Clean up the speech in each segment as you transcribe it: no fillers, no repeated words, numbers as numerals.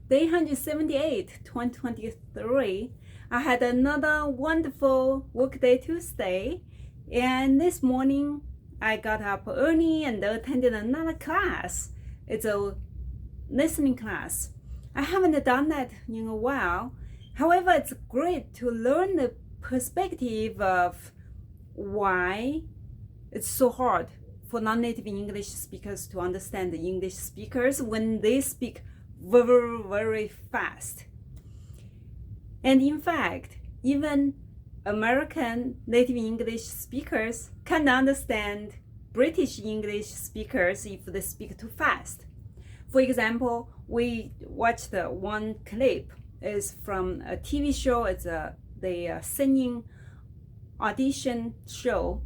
day 178, 2023. I had another wonderful workday Tuesday, and this morning I got up early and attended another class. It's a listening class. I haven't done that in a while. However, it's great to learn the perspective of why it's so hard for non-native English speakers to understand the English speakers when they speak very, very fast. And in fact, even American native English speakers can understand British English speakers if they speak too fast. For example, we watched one clip. It's from a TV show. It's the singing audition show.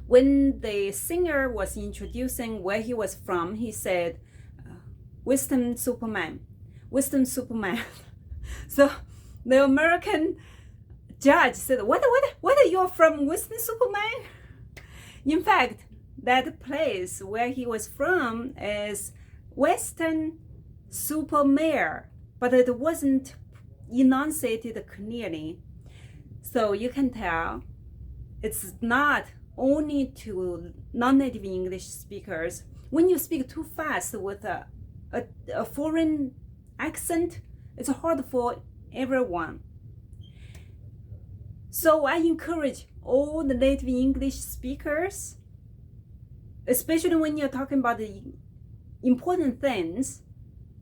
When the singer was introducing where he was from, he said, Wisdom Superman. So the American judge said, what are you from Wisdom Superman? In fact, that place where he was from is Western Supermare, but it wasn't enunciated clearly. So you can tell it's not only to non-native English speakers. When you speak too fast with a foreign accent, it's hard for everyone. So I encourage all the native English speakers, especially when you're talking about the important things,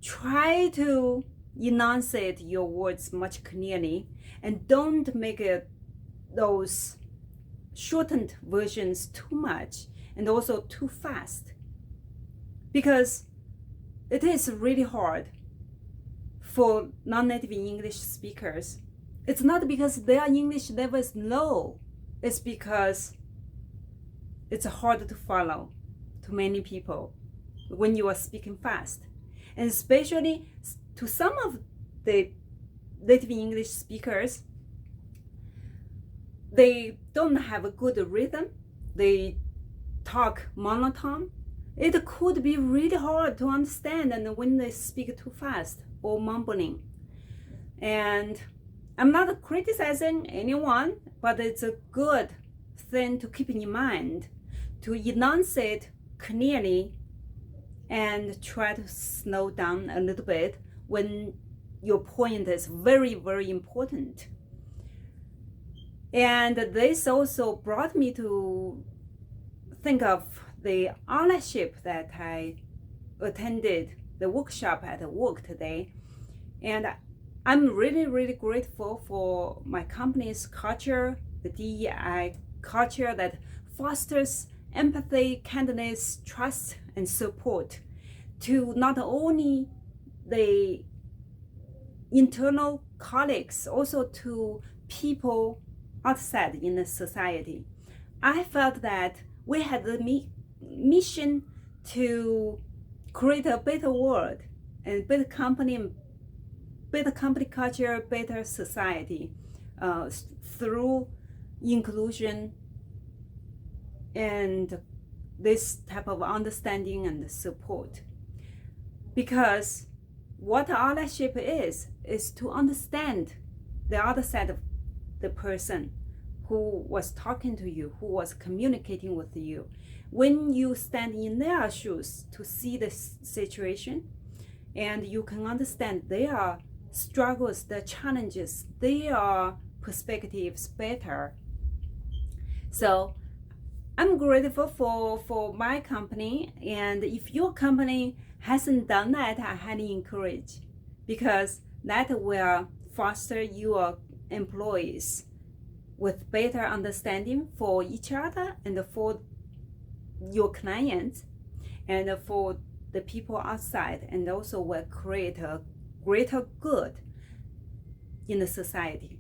try to enunciate your words much clearly and don't make those shortened versions too much and also too fast, because it is really hard for non-native English speakers. It's not because their English level is low, it's because it's hard to follow to many people when you are speaking fast. And especially to some of the native English speakers, they don't have a good rhythm. They talk monotone. It could be really hard to understand and when they speak too fast or mumbling. And I'm not criticizing anyone, but it's a good thing to keep in mind to enunciate clearly and try to slow down a little bit when your point is very, very important. And this also brought me to think of the allyship that I attended the workshop at work today. And I'm really, really grateful for my company's culture, the DEI culture that fosters empathy, kindness, trust, and support to not only the internal colleagues, also to people outside in the society. I felt that we had the mission to create a better world and better company culture, better society through inclusion and this type of understanding and support. Because what allyship is to understand the other side of the person who was talking to you, who was communicating with you. When you stand in their shoes to see the situation, and you can understand their struggles, their challenges, their perspectives better. So I'm grateful for my company, and if your company hasn't done that, I highly encourage, because that will foster your employees with better understanding for each other and for your clients and for the people outside, and also will create a greater good in the society.